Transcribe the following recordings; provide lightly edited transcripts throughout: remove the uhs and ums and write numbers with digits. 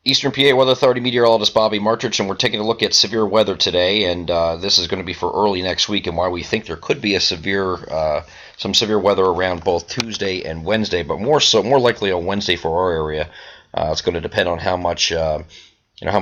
Eastern PA Weather Authority meteorologist Bobby Martrich, and we're taking a look at severe weather today. And this is going to be for early next week, and why we think there could be some severe weather around both Tuesday and Wednesday, but more likely on Wednesday for our area. It's going to depend on how much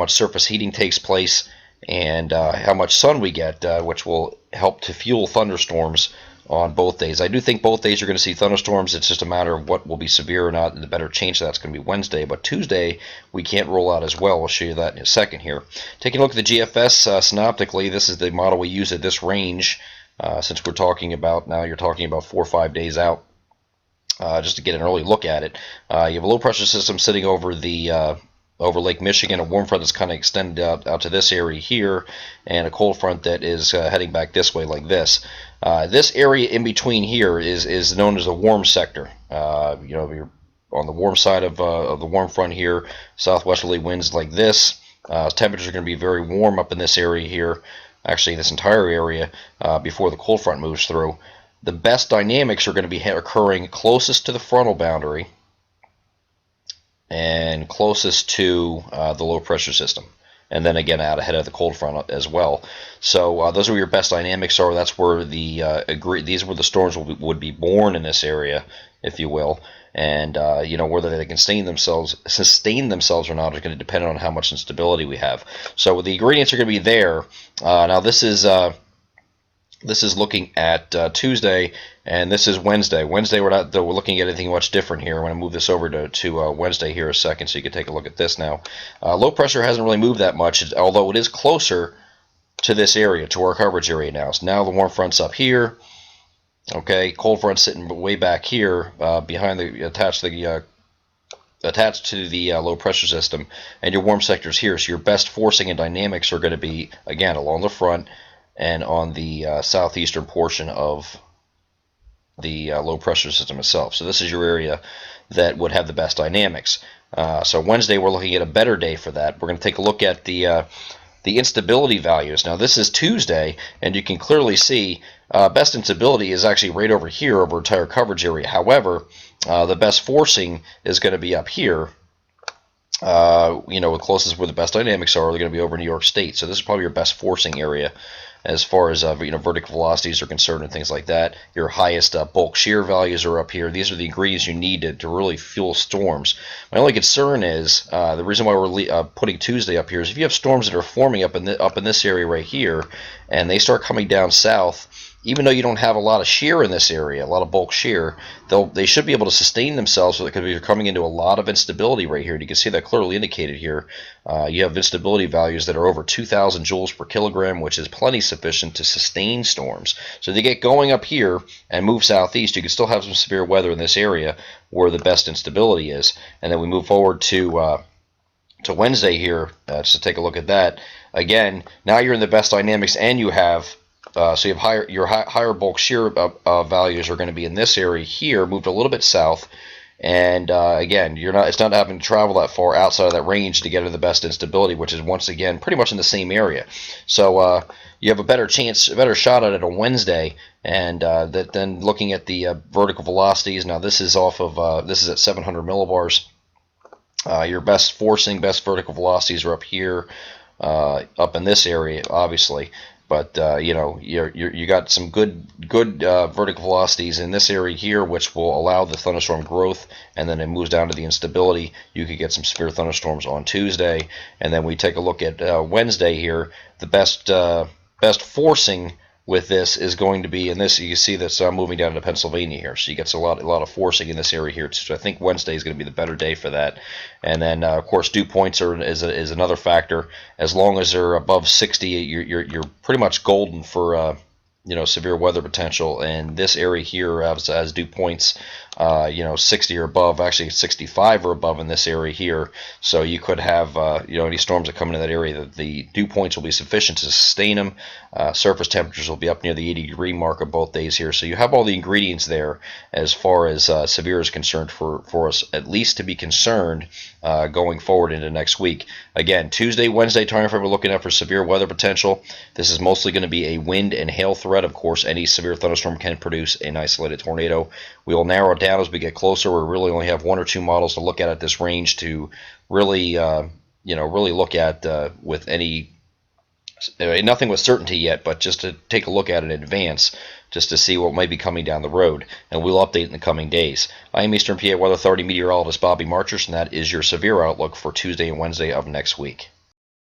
surface heating takes place and how much sun we get, which will help to fuel thunderstorms on both days. I do think both days you're going to see thunderstorms. It's just a matter of what will be severe or not, and the better chance that's going to be Wednesday. But Tuesday, we can't rule out as well. We'll show you that in a second here. Taking a look at the GFS synoptically, this is the model we use at this range. Since we're talking about now, you're talking about 4 or 5 days out. Just to get an early look at it, you have a low pressure system sitting over Lake Michigan, a warm front that's kind of extended out to this area here, and a cold front that is heading back this way like this. This area in between here is known as the warm sector. You're on the warm side of the warm front here, southwesterly winds like this. Temperatures are going to be very warm up in this area here, actually this entire area, before the cold front moves through. The best dynamics are going to be occurring closest to the frontal boundary and closest to the low pressure system, and then again out ahead of the cold front as well. So those are where your best dynamics are. That's where these are where the storms would be born in this area, if you will. And whether they can sustain themselves or not is going to depend on how much instability we have. So the ingredients are going to be there. Now this is looking at Tuesday, and this is Wednesday. Wednesday, we're looking at anything much different here. I'm going to move this over to Wednesday here a second, so you can take a look at this now. Low pressure hasn't really moved that much, although it is closer to this area, to our coverage area now. So now the warm front's up here. Okay, cold front sitting way back here, attached to the low pressure system, and your warm sector's here. So your best forcing and dynamics are going to be, again, along the front and on the southeastern portion of the low pressure system itself. So this is your area that would have the best dynamics. So Wednesday, we're looking at a better day for that. We're going to take a look at the instability values. Now this is Tuesday, and you can clearly see best instability is actually right over here over entire coverage area. However, the best forcing is going to be up here. The closest where the best dynamics are going to be over New York State. So this is probably your best forcing area as far as vertical velocities are concerned and things like that. Your highest bulk shear values are up here. These are the ingredients you need to really fuel storms. My only concern is the reason why we're putting Tuesday up here is if you have storms that are forming up in this area right here, and they start coming down south. Even though you don't have a lot of shear in this area, a lot of bulk shear, they should be able to sustain themselves because you're coming into a lot of instability right here. And you can see that clearly indicated here. You have instability values that are over 2,000 joules per kilogram, which is plenty sufficient to sustain storms. So if they get going up here and move southeast, you can still have some severe weather in this area where the best instability is. And then we move forward to Wednesday here, just to take a look at that. Again, now you're in the best dynamics, and you have so you have higher bulk shear values are going to be in this area here, moved a little bit south, and again, it's not having to travel that far outside of that range to get to the best instability, which is once again pretty much in the same area. So you have a better shot at it on Wednesday, and then looking at the vertical velocities. Now this is this is at 700 millibars. Your best forcing, best vertical velocities are up here, up in this area, obviously. But you got some good vertical velocities in this area here, which will allow the thunderstorm growth, and then it moves down to the instability. You could get some severe thunderstorms on Tuesday, and then we take a look at Wednesday here. The best forcing with this is going to be in this. You can see that I'm moving down to Pennsylvania here, so you get a lot of forcing in this area here. So I think Wednesday is going to be the better day for that. And then of course dew points is another factor. As long as they're above 60, you're pretty much golden for severe weather potential. And this area here has dew points 60 or above, actually 65 or above in this area here. So you could have any storms that come into that area, the dew points will be sufficient to sustain them. Surface temperatures will be up near the 80-degree mark of both days here. So you have all the ingredients there as far as severe is concerned for us at least to be concerned going forward into next week. Again, Tuesday, Wednesday time frame, we're looking at for severe weather potential. This is mostly going to be a wind and hail threat. Of course, any severe thunderstorm can produce an isolated tornado. We will narrow it down as we get closer. We really only have 1 or 2 models to look at this range to really really look at with any nothing with certainty yet, but just to take a look at it in advance, just to see what might be coming down the road, and we'll update in the coming days. I am Eastern PA Weather Authority meteorologist Bobby Marchers, and that is your severe outlook for Tuesday and Wednesday of next week.